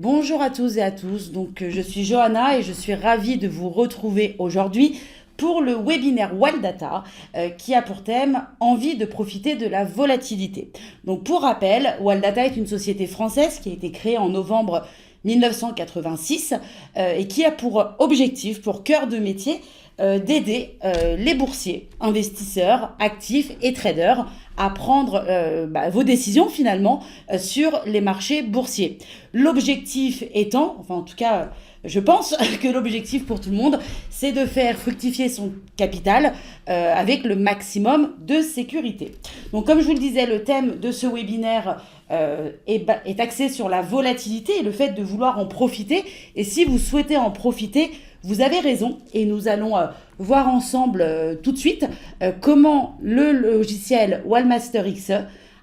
Bonjour à tous et à tous, je suis Johanna et je suis ravie de vous retrouver aujourd'hui pour le webinaire Wild Data qui a pour thème envie de profiter de la volatilité. Donc pour rappel, Wild Data est une société française qui a été créée en novembre 1986 et qui a pour objectif, pour cœur de métier, d'aider les boursiers, investisseurs, actifs et traders à prendre vos décisions finalement sur les marchés boursiers. L'objectif étant, enfin en tout cas je pense que l'objectif pour tout le monde, c'est de faire fructifier son capital avec le maximum de sécurité. Donc comme je vous le disais, le thème de ce webinaire est axé sur la volatilité et le fait de vouloir en profiter. Et si vous souhaitez en profiter, vous avez raison et nous allons voir ensemble tout de suite comment le logiciel Wildmaster X,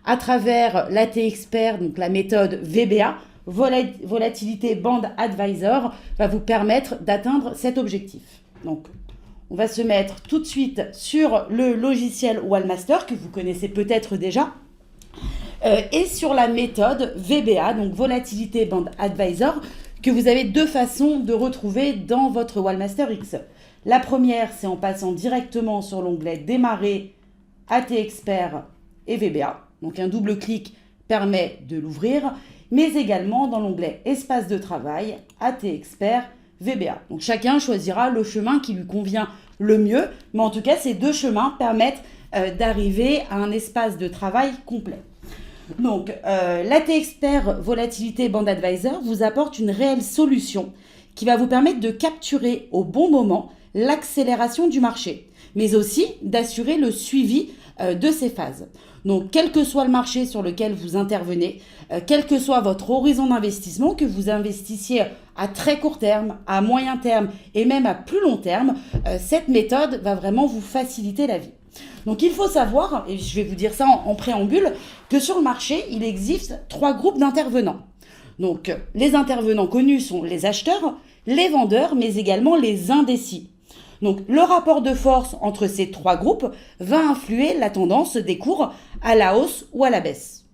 à travers l'AT Expert, donc la méthode VBA, Volatility Band Advisor, va vous permettre d'atteindre cet objectif. Donc, on va se mettre tout de suite sur le logiciel Wildmaster que vous connaissez peut-être déjà et sur la méthode VBA, donc Volatility Band Advisor, que vous avez deux façons de retrouver dans votre Wildmaster X. La première, c'est en passant directement sur l'onglet Démarrer, AT Expert et VBA. Donc un double clic permet de l'ouvrir, mais également dans l'onglet Espace de travail, AT Expert, VBA. Donc chacun choisira le chemin qui lui convient le mieux, mais en tout cas, ces deux chemins permettent d'arriver à un espace de travail complet. Donc, l'AT Expert Volatility Band Advisor vous apporte une réelle solution qui va vous permettre de capturer au bon moment l'accélération du marché, mais aussi d'assurer le suivi de ces phases. Donc, quel que soit le marché sur lequel vous intervenez, quel que soit votre horizon d'investissement, que vous investissiez à très court terme, à moyen terme et même à plus long terme, cette méthode va vraiment vous faciliter la vie. Donc il faut savoir, et je vais vous dire ça en préambule, que sur le marché, il existe trois groupes d'intervenants. Donc les intervenants connus sont les acheteurs, les vendeurs, mais également les indécis. Donc le rapport de force entre ces trois groupes va influer la tendance des cours à la hausse ou à la baisse.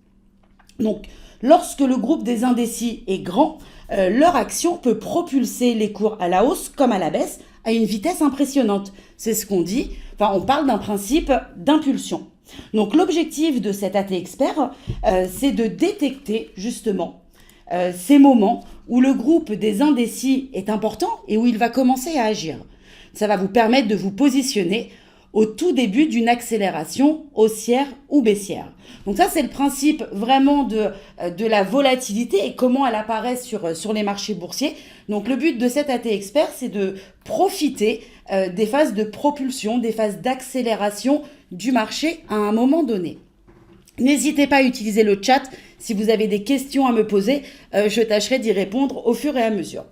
Donc lorsque le groupe des indécis est grand, leur action peut propulser les cours à la hausse comme à la baisse à une vitesse impressionnante. C'est ce qu'on dit, on parle d'un principe d'impulsion. Donc l'objectif de cet AT Expert, c'est de détecter justement ces moments où le groupe des indécis est important et où il va commencer à agir. Ça va vous permettre de vous positionner au tout début d'une accélération haussière ou baissière. Donc ça, c'est le principe vraiment de la volatilité et comment elle apparaît sur les marchés boursiers. Donc le but de cet AT Expert, c'est de profiter des phases de propulsion, des phases d'accélération du marché à un moment donné. N'hésitez pas à utiliser le chat si vous avez des questions à me poser, je tâcherai d'y répondre au fur et à mesure.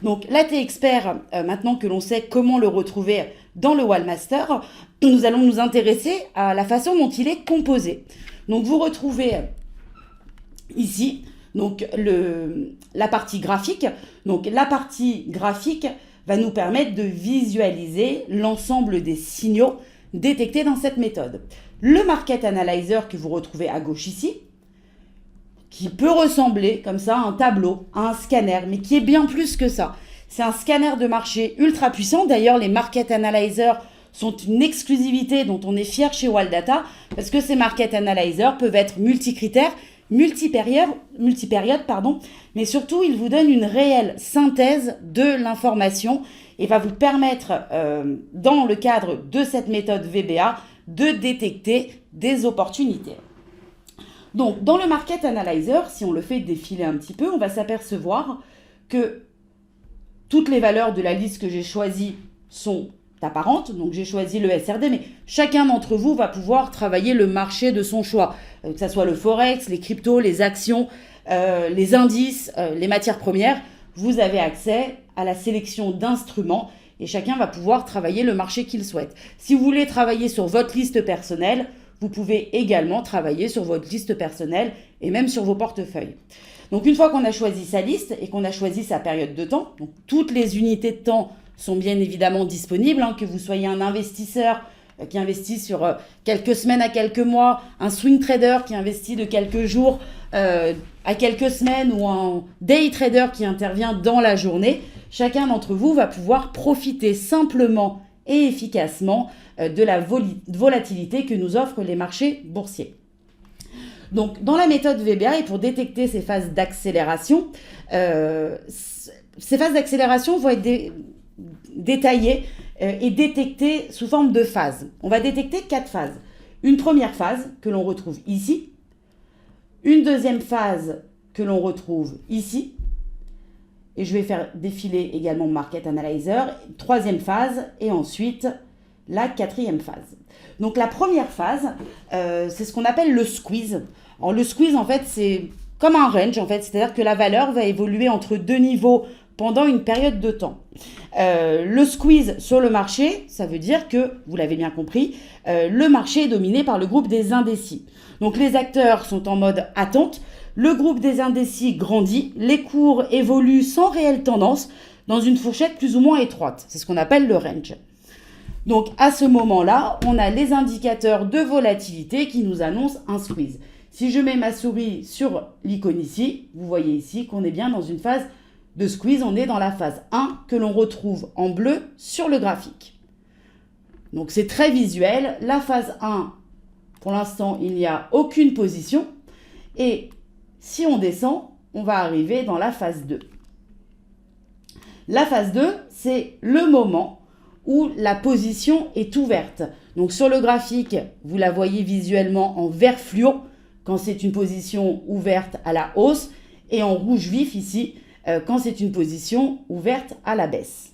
Donc l'AT Expert, maintenant que l'on sait comment le retrouver dans le Wildmaster, nous allons nous intéresser à la façon dont il est composé. Donc vous retrouvez ici donc, la partie graphique. Donc la partie graphique va nous permettre de visualiser l'ensemble des signaux détectés dans cette méthode. Le Market Analyzer que vous retrouvez à gauche ici, qui peut ressembler comme ça à un tableau, à un scanner, mais qui est bien plus que ça. C'est un scanner de marché ultra puissant. D'ailleurs, les Market Analyzers sont une exclusivité dont on est fier chez Wild Data parce que ces Market Analyzers peuvent être multicritères, multipériode, mais surtout, ils vous donnent une réelle synthèse de l'information et va vous permettre, dans le cadre de cette méthode VBA, de détecter des opportunités. Donc, dans le Market Analyzer, si on le fait défiler un petit peu, on va s'apercevoir que toutes les valeurs de la liste que j'ai choisie sont apparentes. Donc, j'ai choisi le SRD, mais chacun d'entre vous va pouvoir travailler le marché de son choix. Que ce soit le Forex, les cryptos, les actions, les indices, les matières premières. Vous avez accès à la sélection d'instruments et chacun va pouvoir travailler le marché qu'il souhaite. Si vous voulez travailler sur votre liste personnelle, vous pouvez également travailler sur votre liste personnelle et même sur vos portefeuilles. Donc une fois qu'on a choisi sa liste et qu'on a choisi sa période de temps, donc toutes les unités de temps sont bien évidemment disponibles, que vous soyez un investisseur qui investit sur quelques semaines à quelques mois, un swing trader qui investit de quelques jours à quelques semaines ou un day trader qui intervient dans la journée, chacun d'entre vous va pouvoir profiter simplement et efficacement de la volatilité que nous offrent les marchés boursiers. Donc, dans la méthode VBA, et pour détecter ces phases d'accélération, ces phases d'accélération vont être détaillées et détectées sous forme de phases. On va détecter 4 phases. Une première phase que l'on retrouve ici, une deuxième phase que l'on retrouve ici, et je vais faire défiler également Market Analyzer, troisième phase, et ensuite la quatrième phase. Donc la première phase, c'est ce qu'on appelle le squeeze. Alors, le squeeze, en fait, c'est comme un range, en fait, c'est-à-dire que la valeur va évoluer entre deux niveaux pendant une période de temps. Le squeeze sur le marché, ça veut dire que, vous l'avez bien compris, le marché est dominé par le groupe des indécis. Donc les acteurs sont en mode attente, le groupe des indécis grandit, les cours évoluent sans réelle tendance dans une fourchette plus ou moins étroite. C'est ce qu'on appelle le range. Donc à ce moment-là, on a les indicateurs de volatilité qui nous annoncent un squeeze. Si je mets ma souris sur l'icône ici, vous voyez ici qu'on est bien dans une phase de squeeze. On est dans la phase 1 que l'on retrouve en bleu sur le graphique. Donc c'est très visuel. La phase 1, pour l'instant, il n'y a aucune position. Et si on descend, on va arriver dans la phase 2. La phase 2, c'est le moment où la position est ouverte. Donc sur le graphique, vous la voyez visuellement en vert fluo quand c'est une position ouverte à la hausse et en rouge vif ici quand c'est une position ouverte à la baisse.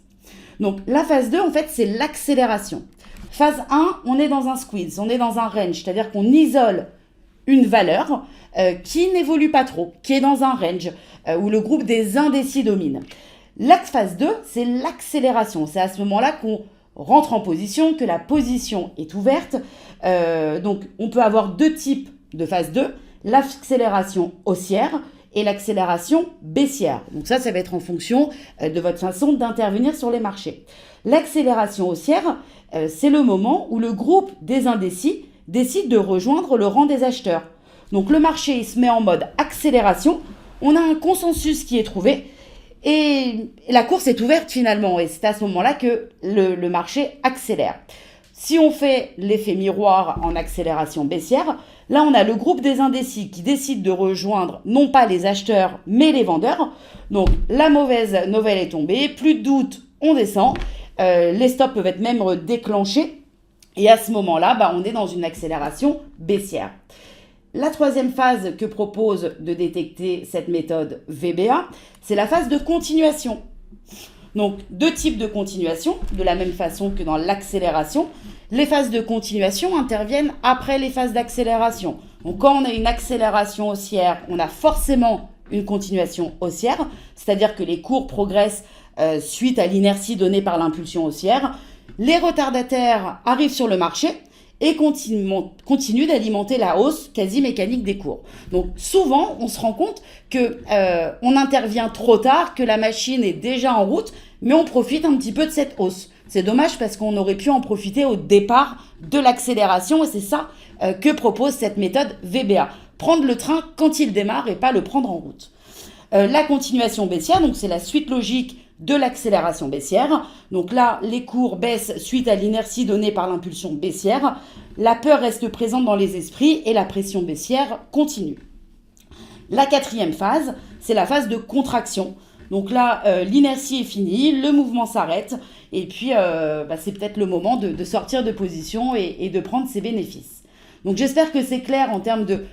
Donc la phase 2, en fait, c'est l'accélération. Phase 1, on est dans un squeeze, on est dans un range, c'est-à-dire qu'on isole une valeur qui n'évolue pas trop, qui est dans un range où le groupe des indécis domine. La phase 2, c'est l'accélération. C'est à ce moment-là qu'on rentre en position, que la position est ouverte. Donc, on peut avoir deux types de phase 2, l'accélération haussière et l'accélération baissière. Donc ça va être en fonction de votre façon d'intervenir sur les marchés. L'accélération haussière, c'est le moment où le groupe des indécis décide de rejoindre le rang des acheteurs. Donc le marché il se met en mode accélération, on a un consensus qui est trouvé et la course est ouverte finalement et c'est à ce moment-là que le marché accélère. Si on fait l'effet miroir en accélération baissière, là on a le groupe des indécis qui décide de rejoindre non pas les acheteurs mais les vendeurs. Donc la mauvaise nouvelle est tombée, plus de doute, on descend, les stops peuvent être même déclenchés et à ce moment-là, on est dans une accélération baissière. La troisième phase que propose de détecter cette méthode VBA, c'est la phase de continuation. Donc, deux types de continuation, de la même façon que dans l'accélération. Les phases de continuation interviennent après les phases d'accélération. Donc, quand on a une accélération haussière, on a forcément une continuation haussière, c'est-à-dire que les cours progressent suite à l'inertie donnée par l'impulsion haussière. Les retardataires arrivent sur le marché et continue d'alimenter la hausse quasi mécanique des cours. Donc souvent, on se rend compte qu'on intervient trop tard, que la machine est déjà en route, mais on profite un petit peu de cette hausse. C'est dommage parce qu'on aurait pu en profiter au départ de l'accélération et c'est ça que propose cette méthode VBA. Prendre le train quand il démarre et pas le prendre en route. La continuation baissière, donc c'est la suite logique de l'accélération baissière. Donc là, les cours baissent suite à l'inertie donnée par l'impulsion baissière. La peur reste présente dans les esprits et la pression baissière continue. La quatrième phase, c'est la phase de contraction. Donc là, l'inertie est finie, le mouvement s'arrête et puis c'est peut-être le moment de sortir de position et de prendre ses bénéfices. Donc j'espère que c'est clair en termes de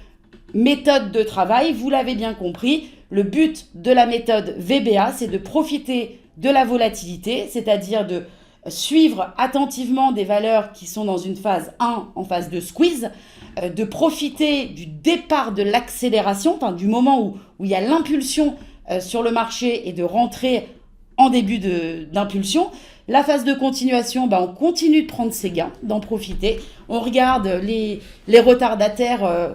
méthode de travail. Vous l'avez bien compris. Le but de la méthode VBA, c'est de profiter de la volatilité, c'est-à-dire de suivre attentivement des valeurs qui sont dans une phase 1, en phase de squeeze, de profiter du départ de l'accélération, enfin, du moment où il y a l'impulsion sur le marché et de rentrer en début d'impulsion. La phase de continuation, on continue de prendre ses gains, d'en profiter. On regarde les retardataires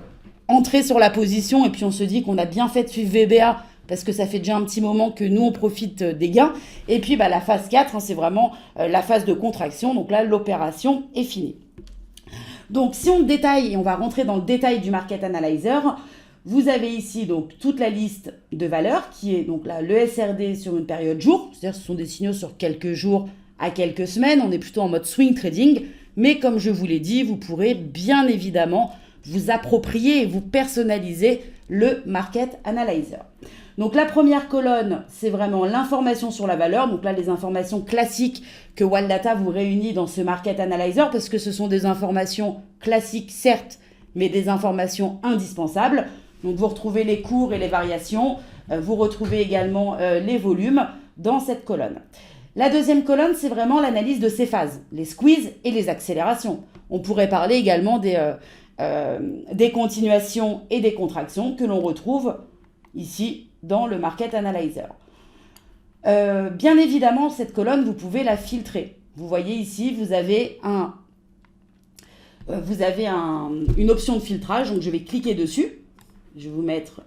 entrer sur la position et puis on se dit qu'on a bien fait de suivre VBA parce que ça fait déjà un petit moment que nous on profite des gains. Et puis la phase 4, c'est vraiment la phase de contraction. Donc là, l'opération est finie. Donc si on détaille, et on va rentrer dans le détail du Market Analyzer, vous avez ici donc toute la liste de valeurs qui est donc là le SRD sur une période jour, c'est-à-dire ce sont des signaux sur quelques jours à quelques semaines, on est plutôt en mode swing trading, mais comme je vous l'ai dit, vous pourrez bien évidemment vous approprier et vous personnaliser le Market Analyzer. Donc la première colonne, c'est vraiment l'information sur la valeur, donc là les informations classiques que Wildata vous réunit dans ce Market Analyzer, parce que ce sont des informations classiques certes, mais des informations indispensables. Donc vous retrouvez les cours et les variations, vous retrouvez également les volumes dans cette colonne. La deuxième colonne, c'est vraiment l'analyse de ces phases, les squeezes et les accélérations. On pourrait parler également des continuations et des contractions que l'on retrouve ici dans le Market Analyzer. Bien évidemment, cette colonne, vous pouvez la filtrer. Vous voyez ici, vous avez une option de filtrage, donc je vais cliquer dessus. Je vais vous mettre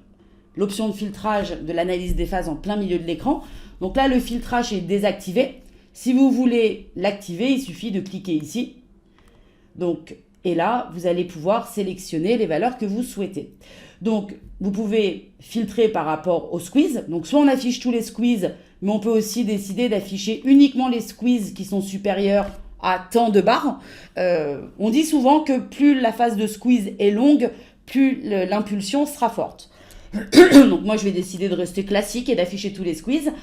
l'option de filtrage de l'analyse des phases en plein milieu de l'écran. Donc là, le filtrage est désactivé. Si vous voulez l'activer, il suffit de cliquer ici. Donc, et là, vous allez pouvoir sélectionner les valeurs que vous souhaitez. Donc, vous pouvez filtrer par rapport aux squeezes. Donc, soit on affiche tous les squeezes, mais on peut aussi décider d'afficher uniquement les squeezes qui sont supérieurs à tant de barres. On dit souvent que plus la phase de squeeze est longue, plus l'impulsion sera forte. Donc moi, je vais décider de rester classique et d'afficher tous les squeezes.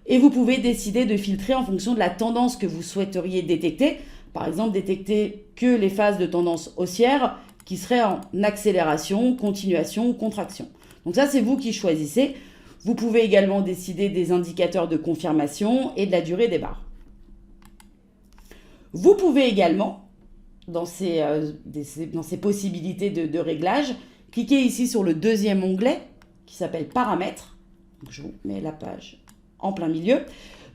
Et vous pouvez décider de filtrer en fonction de la tendance que vous souhaiteriez détecter. Par exemple, détecter que les phases de tendance haussière qui seraient en accélération, continuation ou contraction. Donc ça, c'est vous qui choisissez. Vous pouvez également décider des indicateurs de confirmation et de la durée des barres. Vous pouvez également, dans ces possibilités de réglage, cliquez ici sur le deuxième onglet qui s'appelle Paramètres. Donc, je vous mets la page en plein milieu.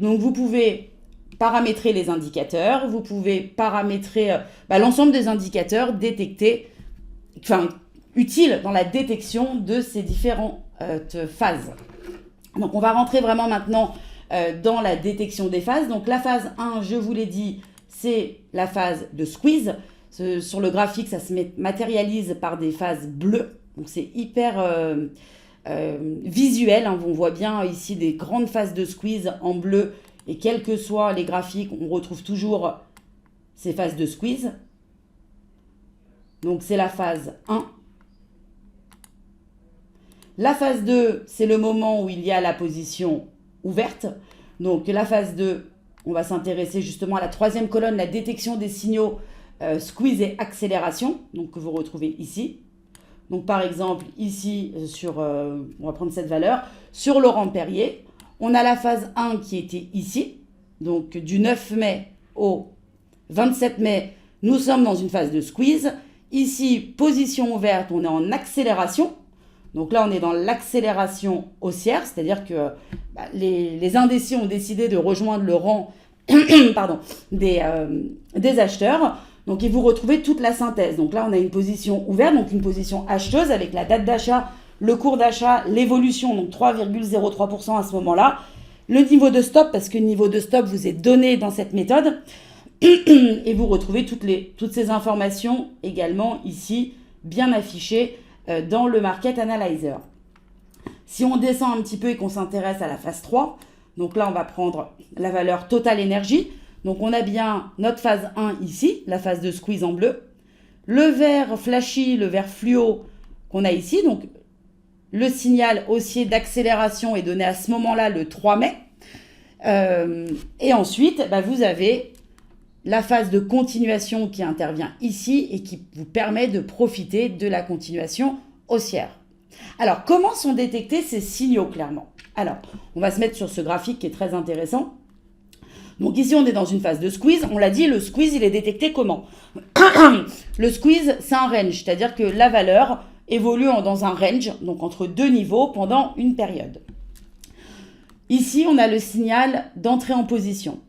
Donc vous pouvez paramétrer les indicateurs, vous pouvez paramétrer l'ensemble des indicateurs utiles dans la détection de ces différentes phases. Donc on va rentrer vraiment maintenant dans la détection des phases. Donc la phase 1, je vous l'ai dit, c'est la phase de squeeze. Sur le graphique, ça se matérialise par des phases bleues. Donc c'est hyper visuel. Hein. On voit bien ici des grandes phases de squeeze en bleu. Et quels que soient les graphiques, on retrouve toujours ces phases de squeeze. Donc c'est la phase 1. La phase 2, c'est le moment où il y a la position ouverte. Donc la phase 2, on va s'intéresser justement à la troisième colonne, la détection des signaux squeeze et accélération, donc que vous retrouvez ici. Donc par exemple, ici, on va prendre cette valeur, sur Laurent Perrier, on a la phase 1 qui était ici, donc du 9 mai au 27 mai, nous sommes dans une phase de squeeze. Ici, position ouverte, on est en accélération. Donc là, on est dans l'accélération haussière, c'est-à-dire que les indécis ont décidé de rejoindre le rang des acheteurs. Donc, et vous retrouvez toute la synthèse. Donc là, on a une position ouverte, donc une position acheteuse avec la date d'achat, le cours d'achat, l'évolution, donc 3,03% à ce moment-là. Le niveau de stop, parce que le niveau de stop vous est donné dans cette méthode. Et vous retrouvez toutes ces informations également ici, bien affichées dans le Market Analyzer. Si on descend un petit peu et qu'on s'intéresse à la phase 3, donc là, on va prendre la valeur Total Énergie. Donc, on a bien notre phase 1 ici, la phase de squeeze en bleu. Le vert flashy, le vert fluo qu'on a ici. Donc, le signal haussier d'accélération est donné à ce moment-là, le 3 mai. Et ensuite, vous avez la phase de continuation qui intervient ici et qui vous permet de profiter de la continuation haussière. Alors, comment sont détectés ces signaux clairement ? Alors, on va se mettre sur ce graphique qui est très intéressant. Donc ici, on est dans une phase de squeeze. On l'a dit, le squeeze, il est détecté comment ? Le squeeze, c'est un range, c'est-à-dire que la valeur évolue dans un range, donc entre deux niveaux pendant une période. Ici, on a le signal d'entrée en position.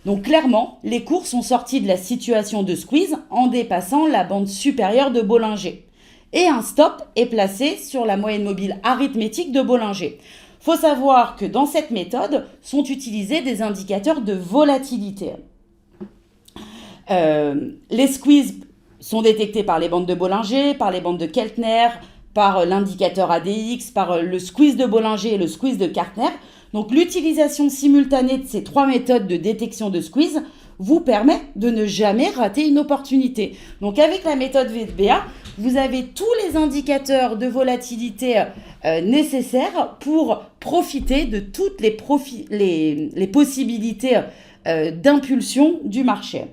Donc clairement, les cours sont sortis de la situation de squeeze en dépassant la bande supérieure de Bollinger. Et un stop est placé sur la moyenne mobile arithmétique de Bollinger. Il faut savoir que dans cette méthode sont utilisés des indicateurs de volatilité. Les squeezes sont détectés par les bandes de Bollinger, par les bandes de Keltner, par l'indicateur ADX, par le squeeze de Bollinger et le squeeze de Keltner. Donc l'utilisation simultanée de ces 3 méthodes de détection de squeeze vous permet de ne jamais rater une opportunité. Donc avec la méthode VBA, vous avez tous les indicateurs de volatilité nécessaires pour profiter de toutes les possibilités d'impulsion du marché.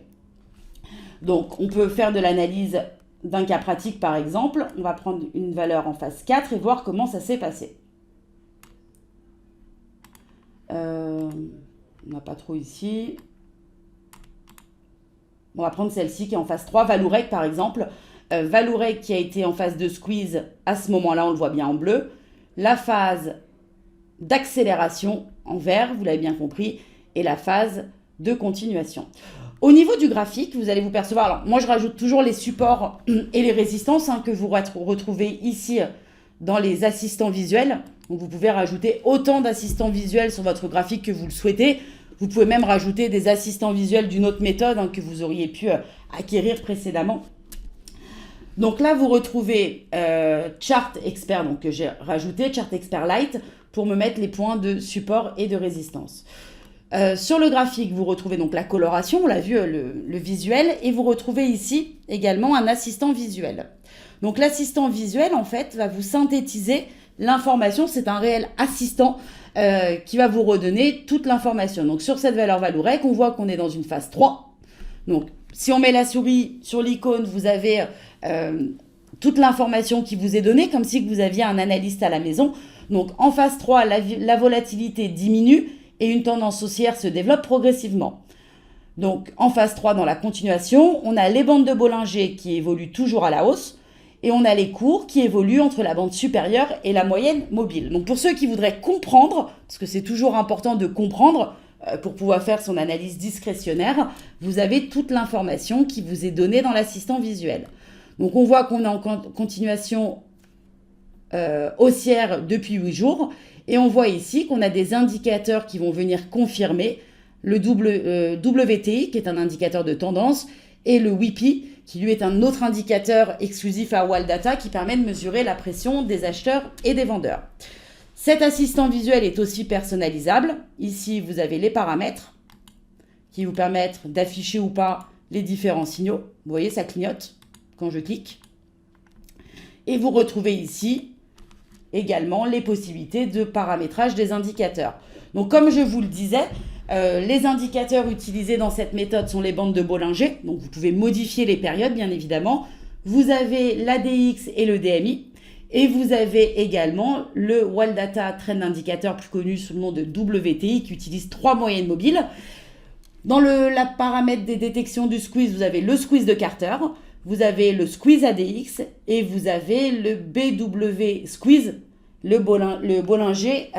Donc on peut faire de l'analyse d'un cas pratique par exemple. On va prendre une valeur en phase 4 et voir comment ça s'est passé. On n'a pas trop ici. On va prendre celle-ci qui est en phase 3, Vallourec par exemple. Vallourec qui a été en phase de squeeze, à ce moment-là on le voit bien en bleu. La phase d'accélération en vert, vous l'avez bien compris, et la phase de continuation. Au niveau du graphique, vous allez vous percevoir, alors moi je rajoute toujours les supports et les résistances que vous retrouvez ici dans les assistants visuels. Donc vous pouvez rajouter autant d'assistants visuels sur votre graphique que vous le souhaitez. Vous pouvez même rajouter des assistants visuels d'une autre méthode que vous auriez pu acquérir précédemment. Donc là, vous retrouvez Chart Expert, donc que j'ai rajouté, Chart Expert Lite, pour me mettre les points de support et de résistance. Sur le graphique, vous retrouvez donc la coloration, on l'a vu, le visuel, et vous retrouvez ici également un assistant visuel. Donc l'assistant visuel, en fait, va vous synthétiser l'information. C'est un réel assistant qui va vous redonner toute l'information. Donc sur cette valeur Vallourec, on voit qu'on est dans une phase 3. Donc si on met la souris sur l'icône, vous avez toute l'information qui vous est donnée, comme si vous aviez un analyste à la maison. Donc en phase 3, la volatilité diminue et une tendance haussière se développe progressivement. Donc en phase 3, dans la continuation, on a les bandes de Bollinger qui évoluent toujours à la hausse et on a les cours qui évoluent entre la bande supérieure et la moyenne mobile. Donc pour ceux qui voudraient comprendre, parce que c'est toujours important de comprendre pour pouvoir faire son analyse discrétionnaire, vous avez toute l'information qui vous est donnée dans l'assistant visuel. Donc on voit qu'on est en continuation haussière depuis 8 jours et on voit ici qu'on a des indicateurs qui vont venir confirmer le WTI qui est un indicateur de tendance et le WIPI qui lui est un autre indicateur exclusif à Waldata qui permet de mesurer la pression des acheteurs et des vendeurs. Cet assistant visuel est aussi personnalisable. Ici, vous avez les paramètres qui vous permettent d'afficher ou pas les différents signaux. Vous voyez, ça clignote quand je clique. Et vous retrouvez ici également les possibilités de paramétrage des indicateurs. Donc, comme je vous le disais, les indicateurs utilisés dans cette méthode sont les bandes de Bollinger. Donc, vous pouvez modifier les périodes, bien évidemment. Vous avez l'ADX et le DMI. Et vous avez également le Waldata Trend Indicator, plus connu sous le nom de WTI, qui utilise 3 moyennes mobiles. Dans la paramètre des détections du squeeze, vous avez le squeeze de Carter, vous avez le squeeze ADX et vous avez le BW squeeze, le Bollinger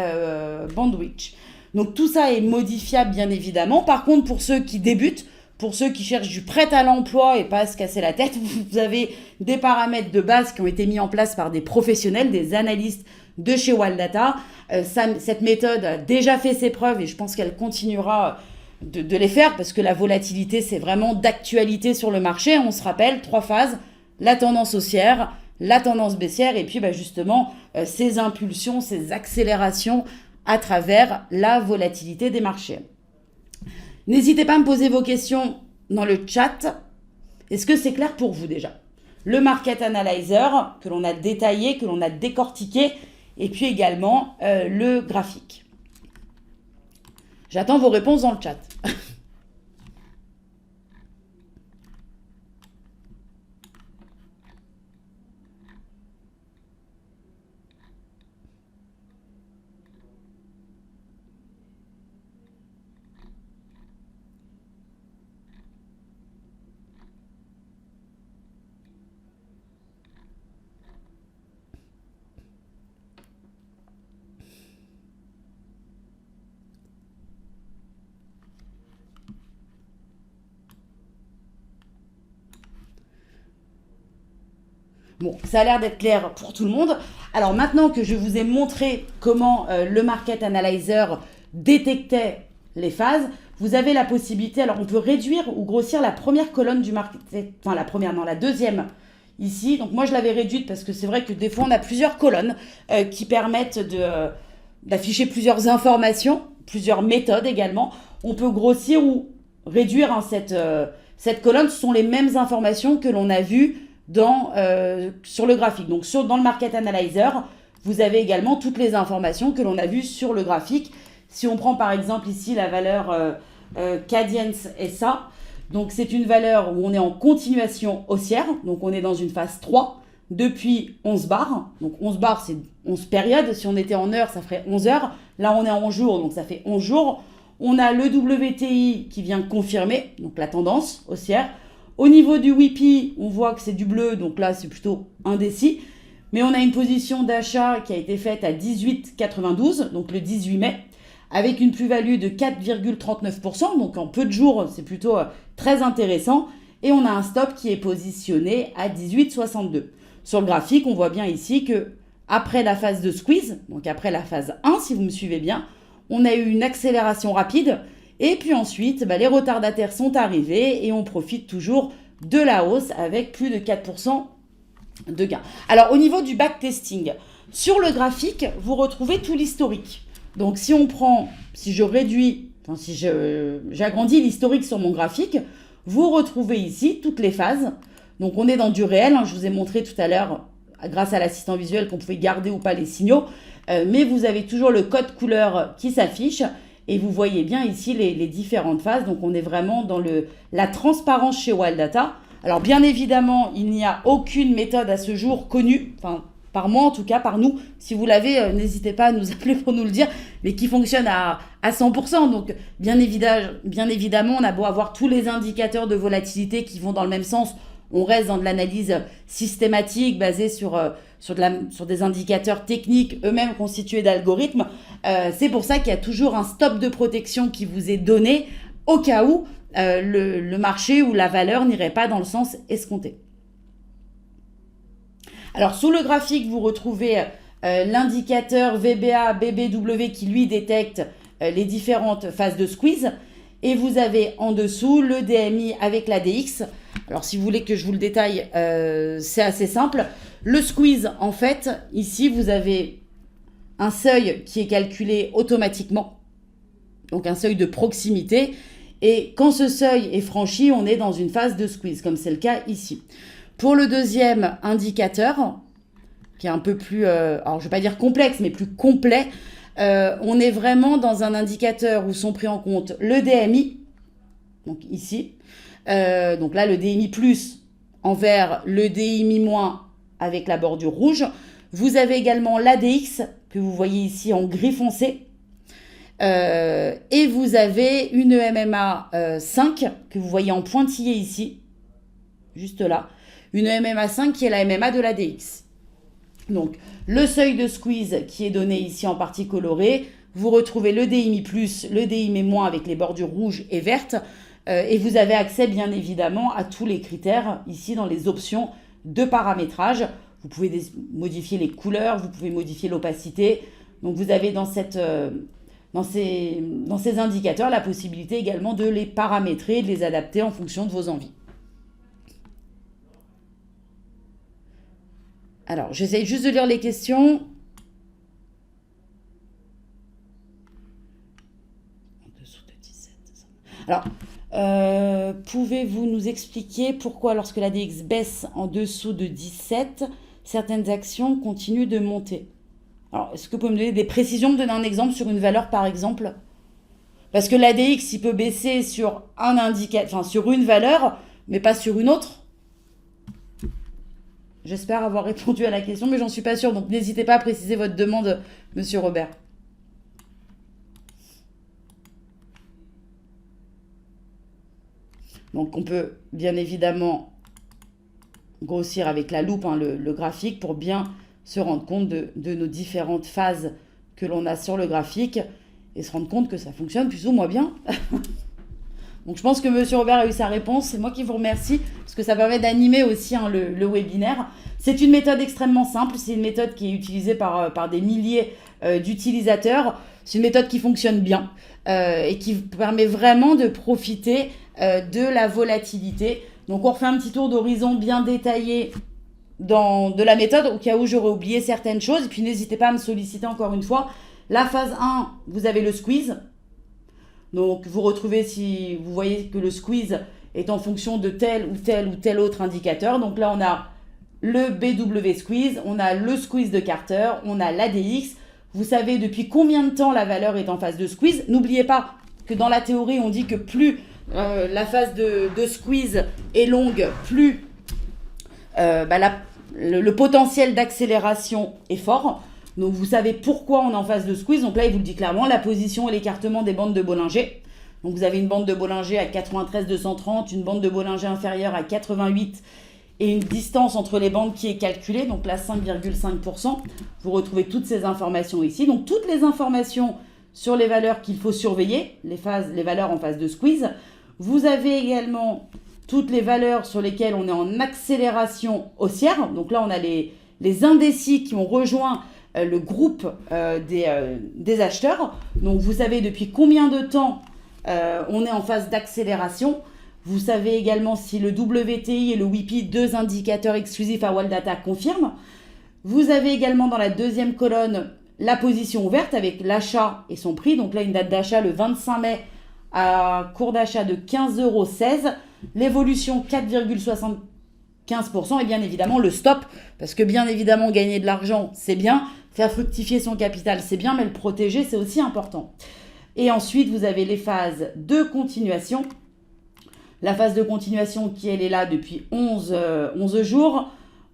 Bandwidth. Donc tout ça est modifiable bien évidemment. Par contre, pour ceux qui débutent, pour ceux qui cherchent du prêt à l'emploi et pas à se casser la tête, vous avez des paramètres de base qui ont été mis en place par des professionnels, des analystes de chez Waldata. Cette méthode a déjà fait ses preuves et je pense qu'elle continuera de les faire parce que la volatilité, c'est vraiment d'actualité sur le marché. On se rappelle, 3 phases, la tendance haussière, la tendance baissière et puis justement ces impulsions, ces accélérations à travers la volatilité des marchés. N'hésitez pas à me poser vos questions dans le chat. Est-ce que c'est clair pour vous déjà? Le Market Analyzer que l'on a détaillé, que l'on a décortiqué, et puis également le graphique. J'attends vos réponses dans le chat. Bon, ça a l'air d'être clair pour tout le monde. Alors maintenant que je vous ai montré comment le Market Analyzer détectait les phases, vous avez la possibilité, alors on peut réduire ou grossir la première colonne du market, enfin la deuxième ici. Donc moi je l'avais réduite parce que c'est vrai que des fois on a plusieurs colonnes qui permettent d'afficher plusieurs informations, plusieurs méthodes également. On peut grossir ou réduire cette colonne. Ce sont les mêmes informations que l'on a vues sur le graphique. Donc dans le Market Analyzer, vous avez également toutes les informations que l'on a vues sur le graphique. Si on prend par exemple ici la valeur Cadience SA, donc c'est une valeur où on est en continuation haussière, donc on est dans une phase 3 depuis 11 bars. Donc 11 bars, c'est 11 périodes. Si on était en heures, ça ferait 11 heures. Là, on est en jours, donc ça fait 11 jours. On a le WTI qui vient confirmer, donc la tendance haussière. Au niveau du WIPI, on voit que c'est du bleu, donc là, c'est plutôt indécis. Mais on a une position d'achat qui a été faite à 18,92, donc le 18 mai, avec une plus-value de 4,39%. Donc en peu de jours, c'est plutôt très intéressant. Et on a un stop qui est positionné à 18,62. Sur le graphique, on voit bien ici que après la phase de squeeze, donc après la phase 1, si vous me suivez bien, on a eu une accélération rapide. Et puis ensuite, les retardataires sont arrivés et on profite toujours de la hausse avec plus de 4% de gains. Alors au niveau du backtesting, sur le graphique, vous retrouvez tout l'historique. Donc si j'agrandis l'historique sur mon graphique, vous retrouvez ici toutes les phases. Donc on est dans du réel, je vous ai montré tout à l'heure, grâce à l'assistant visuel, qu'on pouvait garder ou pas les signaux. Mais vous avez toujours le code couleur qui s'affiche. Et vous voyez bien ici les différentes phases. Donc on est vraiment dans la transparence chez Wild Data. Alors bien évidemment, il n'y a aucune méthode à ce jour connue, enfin par moi en tout cas, par nous. Si vous l'avez, n'hésitez pas à nous appeler pour nous le dire, mais qui fonctionne à 100%. Donc bien évidemment, on a beau avoir tous les indicateurs de volatilité qui vont dans le même sens, on reste dans de l'analyse systématique basée sur des indicateurs techniques eux-mêmes constitués d'algorithmes. C'est pour ça qu'il y a toujours un stop de protection qui vous est donné au cas où le marché ou la valeur n'irait pas dans le sens escompté. Alors sous le graphique, vous retrouvez l'indicateur VBA, BBW qui lui détecte les différentes phases de squeeze. Et vous avez en dessous le DMI avec la DX. Alors si vous voulez que je vous le détaille, c'est assez simple. Le squeeze, en fait, ici vous avez un seuil qui est calculé automatiquement. Donc un seuil de proximité. Et quand ce seuil est franchi, on est dans une phase de squeeze, comme c'est le cas ici. Pour le deuxième indicateur, qui est un peu plus, alors je ne vais pas dire complexe, mais plus complet, on est vraiment dans un indicateur où sont pris en compte le DMI, donc ici, donc là le DMI plus en vert, le DMI moins avec la bordure rouge. Vous avez également l'ADX que vous voyez ici en gris foncé. Et vous avez une MMA 5 que vous voyez en pointillé ici, juste là. Une MMA 5 qui est la MMA de l'ADX. Donc, le seuil de squeeze qui est donné ici en partie colorée. Vous retrouvez le DMI+, le DMI- avec les bordures rouges et vertes. Et vous avez accès, bien évidemment, à tous les critères ici dans les options de paramétrage. Vous pouvez modifier les couleurs, vous pouvez modifier l'opacité. Donc, vous avez dans ces indicateurs la possibilité également de les paramétrer, de les adapter en fonction de vos envies. Alors, j'essaye juste de lire les questions. En dessous de 17. Alors, pouvez-vous nous expliquer pourquoi, lorsque la DX baisse en dessous de 17, certaines actions continuent de monter? Alors, est-ce que vous pouvez me donner des précisions, me donner un exemple sur une valeur, par exemple? Parce que l'ADX, il peut baisser sur un indicateur, enfin sur une valeur, mais pas sur une autre. J'espère avoir répondu à la question, mais j'en suis pas sûre. Donc, n'hésitez pas à préciser votre demande, Monsieur Robert. Donc, on peut bien évidemment grossir avec la loupe le graphique pour bien se rendre compte de nos différentes phases que l'on a sur le graphique et se rendre compte que ça fonctionne plus ou moins bien. Donc je pense que Monsieur Robert a eu sa réponse. C'est moi qui vous remercie parce que ça permet d'animer aussi le webinaire. C'est une méthode extrêmement simple. C'est une méthode qui est utilisée par des milliers d'utilisateurs. C'est une méthode qui fonctionne bien et qui permet vraiment de profiter de la volatilité. Donc on refait un petit tour d'horizon bien détaillé de la méthode au cas où j'aurais oublié certaines choses. Et puis n'hésitez pas à me solliciter encore une fois. La phase 1, vous avez le squeeze. Donc vous retrouvez, si vous voyez que le squeeze est en fonction de tel ou tel autre indicateur. Donc là on a le BW squeeze, on a le squeeze de Carter, on a l'ADX. Vous savez depuis combien de temps la valeur est en phase de squeeze. N'oubliez pas que dans la théorie on dit que plus la phase de squeeze est longue, plus le potentiel d'accélération est fort. Donc vous savez pourquoi on est en phase de squeeze. Donc là, il vous le dit clairement, la position et l'écartement des bandes de Bollinger. Donc vous avez une bande de Bollinger à 93,230, une bande de Bollinger inférieure à 88 et une distance entre les bandes qui est calculée, donc là 5,5%. Vous retrouvez toutes ces informations ici. Donc toutes les informations sur les valeurs qu'il faut surveiller, les valeurs en phase de squeeze. Vous avez également toutes les valeurs sur lesquelles on est en accélération haussière. Donc là, on a les indécis qui ont rejoint le groupe des acheteurs. Donc vous savez depuis combien de temps on est en phase d'accélération. Vous savez également si le WTI et le WIPI, deux indicateurs exclusifs à Waldata, confirment. Vous avez également dans la deuxième colonne la position ouverte avec l'achat et son prix. Donc là, une date d'achat le 25 mai à cours d'achat de 15,16 €. L'évolution 4,75% et bien évidemment le stop. Parce que bien évidemment, gagner de l'argent, c'est bien. Faire fructifier son capital, c'est bien, mais le protéger, c'est aussi important. Et ensuite, vous avez les phases de continuation. La phase de continuation qui, elle, est là depuis 11 jours.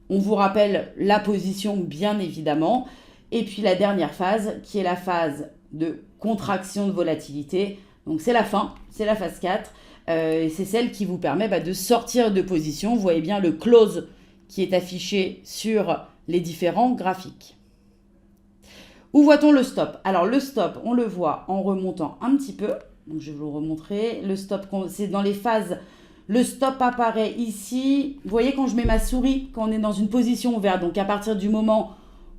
On vous rappelle la position, bien évidemment. Et puis la dernière phase, qui est la phase de contraction de volatilité. Donc c'est la fin, c'est la phase 4. C'est celle qui vous permet de sortir de position. Vous voyez bien le close qui est affiché sur les différents graphiques. Où voit-on le stop? Alors le stop, on le voit en remontant un petit peu. Donc je vais vous le remontrer. Le stop, c'est dans les phases. Le stop apparaît ici. Vous voyez quand je mets ma souris, quand on est dans une position ouverte. Donc à partir du moment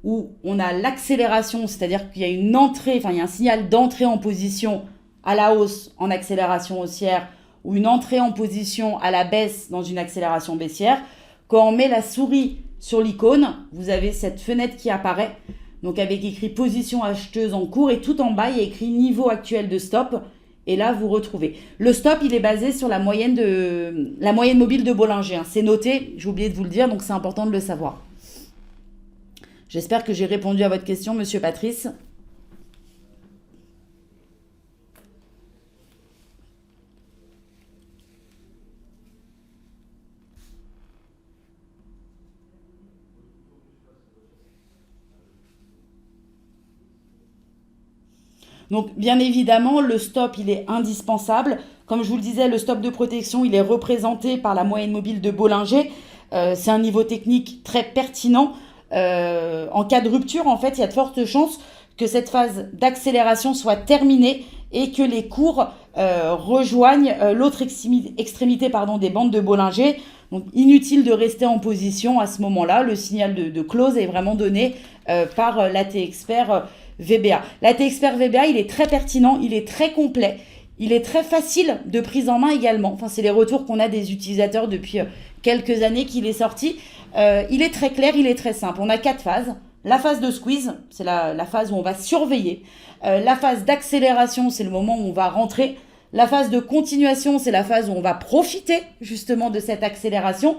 où on a l'accélération, c'est-à-dire qu'il y a une entrée, il y a un signal d'entrée en position à la hausse en accélération haussière ou une entrée en position à la baisse dans une accélération baissière. Quand on met la souris sur l'icône, vous avez cette fenêtre qui apparaît. Donc avec écrit position acheteuse en cours et tout en bas, il y a écrit niveau actuel de stop. Et là, vous retrouvez. Le stop, il est basé sur la moyenne mobile de Bollinger. C'est noté, j'ai oublié de vous le dire, donc c'est important de le savoir. J'espère que j'ai répondu à votre question, Monsieur Patrice. Donc, bien évidemment, le stop, il est indispensable. Comme je vous le disais, le stop de protection, il est représenté par la moyenne mobile de Bollinger. C'est un niveau technique très pertinent. En cas de rupture, en fait, il y a de fortes chances que cette phase d'accélération soit terminée et que les cours rejoignent l'autre extrémité des bandes de Bollinger. Donc, inutile de rester en position à ce moment-là. Le signal de close est vraiment donné par l'AT Expert VBA. L'AT Expert VBA, il est très pertinent, il est très complet, il est très facile de prise en main également. Enfin, c'est les retours qu'on a des utilisateurs depuis quelques années qu'il est sorti. Il est très clair, il est très simple. On a 4 phases. La phase de squeeze, c'est la phase où on va surveiller. La phase d'accélération, c'est le moment où on va rentrer. La phase de continuation, c'est la phase où on va profiter justement de cette accélération.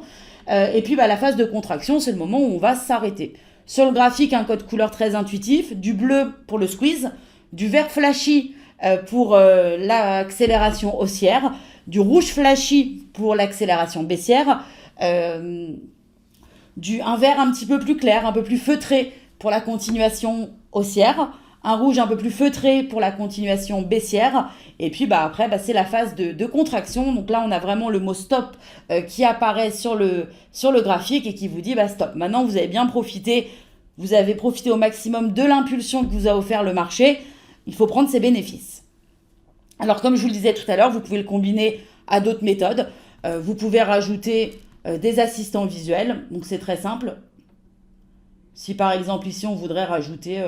Et puis la phase de contraction, c'est le moment où on va s'arrêter. Sur le graphique, un code couleur très intuitif, du bleu pour le squeeze, du vert flashy pour l'accélération haussière, du rouge flashy pour l'accélération baissière, un vert un petit peu plus clair, un peu plus feutré pour la continuation haussière, un rouge un peu plus feutré pour la continuation baissière, et puis après c'est la phase de contraction. Donc là on a vraiment le mot stop qui apparaît sur le graphique et qui vous dit stop. Maintenant vous avez bien profité, vous avez profité au maximum de l'impulsion que vous a offert le marché, il faut prendre ses bénéfices. Alors comme je vous le disais tout à l'heure, vous pouvez le combiner à d'autres méthodes. Vous pouvez rajouter des assistants visuels, donc c'est très simple. Si par exemple ici on voudrait rajouter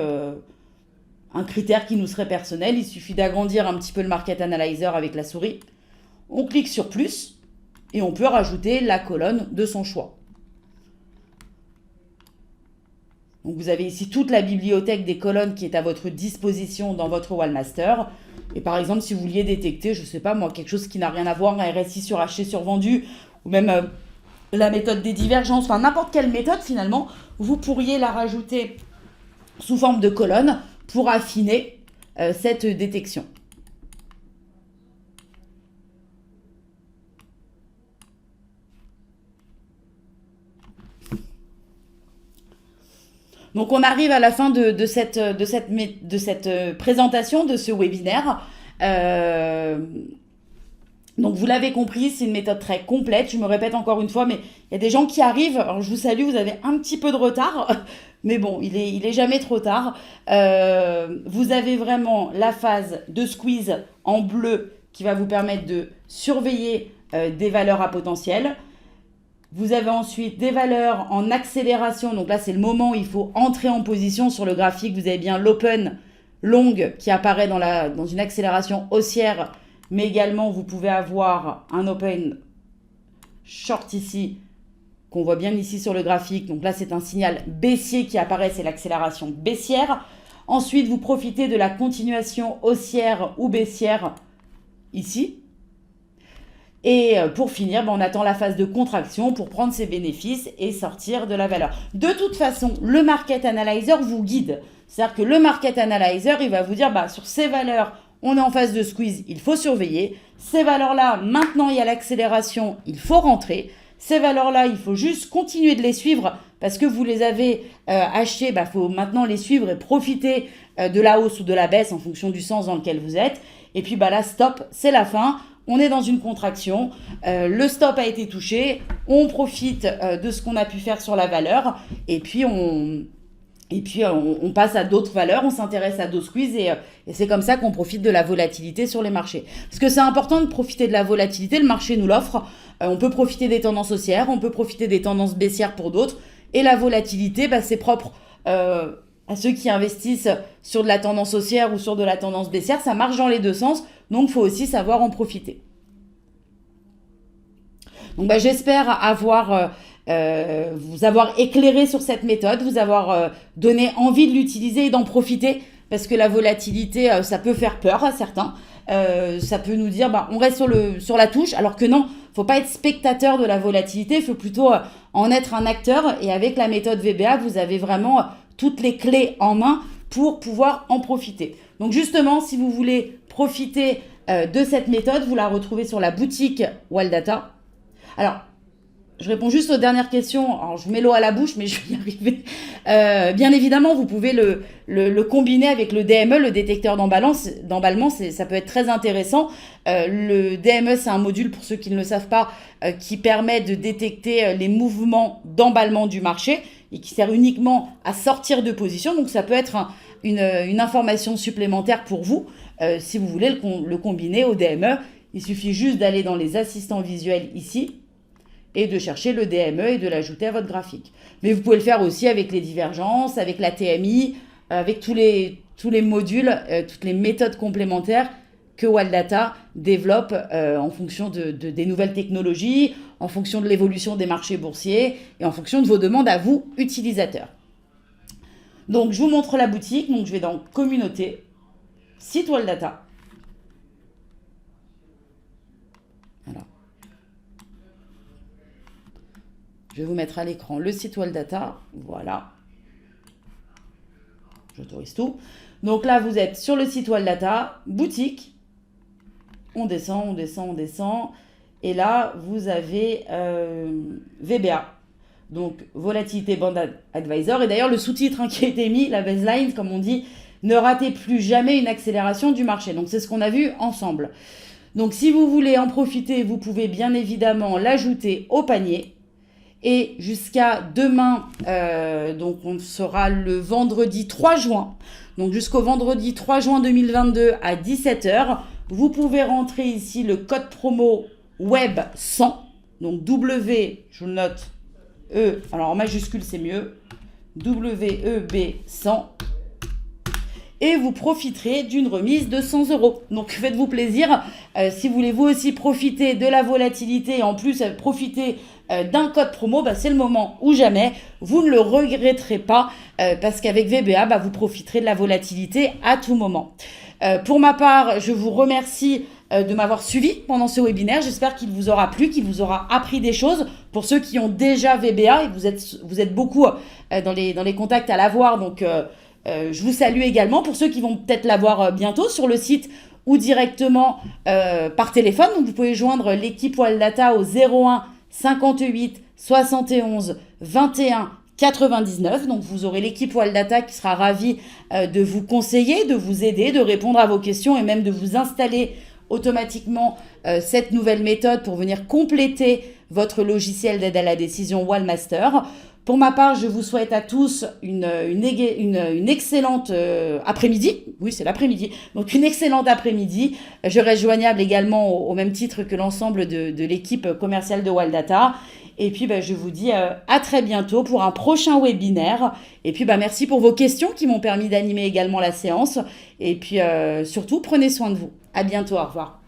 un critère qui nous serait personnel, il suffit d'agrandir un petit peu le Market Analyzer avec la souris. On clique sur plus et on peut rajouter la colonne de son choix. Donc vous avez ici toute la bibliothèque des colonnes qui est à votre disposition dans votre Wallmaster. Et par exemple, si vous vouliez détecter, je ne sais pas moi, quelque chose qui n'a rien à voir, un RSI sur acheté, sur vendu, ou même la méthode des divergences, enfin n'importe quelle méthode finalement, vous pourriez la rajouter sous forme de colonne pour affiner cette détection. Donc on arrive à la fin de cette présentation, de ce webinaire. Donc vous l'avez compris, c'est une méthode très complète. Je me répète encore une fois, mais il y a des gens qui arrivent. Alors je vous salue, vous avez un petit peu de retard. Mais bon, il est jamais trop tard. Vous avez vraiment la phase de squeeze en bleu qui va vous permettre de surveiller des valeurs à potentiel. Vous avez ensuite des valeurs en accélération. Donc là, c'est le moment où il faut entrer en position sur le graphique. Vous avez bien l'open long qui apparaît dans une accélération haussière. Mais également, vous pouvez avoir un open short ici, qu'on voit bien ici sur le graphique. Donc là, c'est un signal baissier qui apparaît. C'est l'accélération baissière. Ensuite, vous profitez de la continuation haussière ou baissière ici. Et pour finir, on attend la phase de contraction pour prendre ses bénéfices et sortir de la valeur. De toute façon, le Market Analyzer vous guide. C'est-à-dire que le Market Analyzer, il va vous dire, sur ces valeurs, on est en phase de squeeze, il faut surveiller. Ces valeurs-là, maintenant, il y a l'accélération, il faut rentrer. Ces valeurs-là, il faut juste continuer de les suivre parce que vous les avez achetées. Il faut maintenant les suivre et profiter de la hausse ou de la baisse en fonction du sens dans lequel vous êtes. Et puis là, stop, c'est la fin. On est dans une contraction, le stop a été touché, on profite de ce qu'on a pu faire sur la valeur et puis on passe à d'autres valeurs, on s'intéresse à d'autres squeezes et c'est comme ça qu'on profite de la volatilité sur les marchés. Parce que c'est important de profiter de la volatilité, le marché nous l'offre, on peut profiter des tendances haussières, on peut profiter des tendances baissières pour d'autres et la volatilité, c'est propre à ceux qui investissent sur de la tendance haussière ou sur de la tendance baissière, ça marche dans les deux sens, donc il faut aussi savoir en profiter. Donc j'espère vous avoir éclairé sur cette méthode, vous avoir donné envie de l'utiliser et d'en profiter, parce que la volatilité, ça peut faire peur à certains. Ça peut nous dire, on reste sur la touche, alors que non, faut pas être spectateur de la volatilité, il faut plutôt en être un acteur. Et avec la méthode VBA, vous avez vraiment toutes les clés en main pour pouvoir en profiter. Donc justement, si vous voulez profiter de cette méthode, vous la retrouvez sur la boutique Walldata. Alors, je réponds juste aux dernières questions. Alors, je mets l'eau à la bouche, mais je vais y arriver. Bien évidemment, vous pouvez le combiner avec le DME, le détecteur d'emballement. Ça peut être très intéressant. Le DME, c'est un module, pour ceux qui ne le savent pas, qui permet de détecter les mouvements d'emballement du marché et qui sert uniquement à sortir de position. Donc, ça peut être une information supplémentaire pour vous si vous voulez le combiner au DME. Il suffit juste d'aller dans les assistants visuels ici et de chercher le DME et de l'ajouter à votre graphique. Mais vous pouvez le faire aussi avec les divergences, avec la TMI, avec tous les modules, toutes les méthodes complémentaires que Walldata développe en fonction des nouvelles technologies, en fonction de l'évolution des marchés boursiers et en fonction de vos demandes à vous, utilisateurs. Donc, je vous montre la boutique. Donc, je vais dans Communauté, site Walldata. Voilà. Je vais vous mettre à l'écran le site Walldata. Voilà. J'autorise tout. Donc là, vous êtes sur le site Walldata, boutique. On descend, on descend, on descend. Et là, vous avez VBA. Donc, Volatility Band Advisor. Et d'ailleurs, le sous-titre qui a été mis, la baseline, comme on dit, ne ratez plus jamais une accélération du marché. Donc, c'est ce qu'on a vu ensemble. Donc, si vous voulez en profiter, vous pouvez bien évidemment l'ajouter au panier. Et jusqu'à demain, donc on sera le vendredi 3 juin. Donc jusqu'au vendredi 3 juin 2022 à 17h, Vous pouvez rentrer ici le code promo web 100. Donc W, je le note, E, alors en majuscule c'est mieux, WEB 100. Et vous profiterez d'une remise de 100 euros. Donc faites-vous plaisir. Si vous voulez vous aussi profiter de la volatilité et en plus profiter d'un code promo, c'est le moment ou jamais. Vous ne le regretterez pas parce qu'avec VBA, vous profiterez de la volatilité à tout moment. Pour ma part, je vous remercie de m'avoir suivi pendant ce webinaire. J'espère qu'il vous aura plu, qu'il vous aura appris des choses. Pour ceux qui ont déjà VBA, et vous êtes beaucoup dans les contacts à l'avoir, donc je vous salue également. Pour ceux qui vont peut-être l'avoir bientôt sur le site ou directement par téléphone, donc vous pouvez joindre l'équipe Wildata au 01 58 71 21 99. Donc vous aurez l'équipe Wildata qui sera ravie de vous conseiller, de vous aider, de répondre à vos questions et même de vous installer automatiquement cette nouvelle méthode pour venir compléter votre logiciel d'aide à la décision Wildmaster. Pour ma part, je vous souhaite à tous une excellente après-midi. Oui, c'est l'après-midi. Donc, une excellente après-midi. Je reste joignable également au même titre que l'ensemble de l'équipe commerciale de Wildata. Et puis, je vous dis à très bientôt pour un prochain webinaire. Et puis, merci pour vos questions qui m'ont permis d'animer également la séance. Et puis, surtout, prenez soin de vous. À bientôt. Au revoir.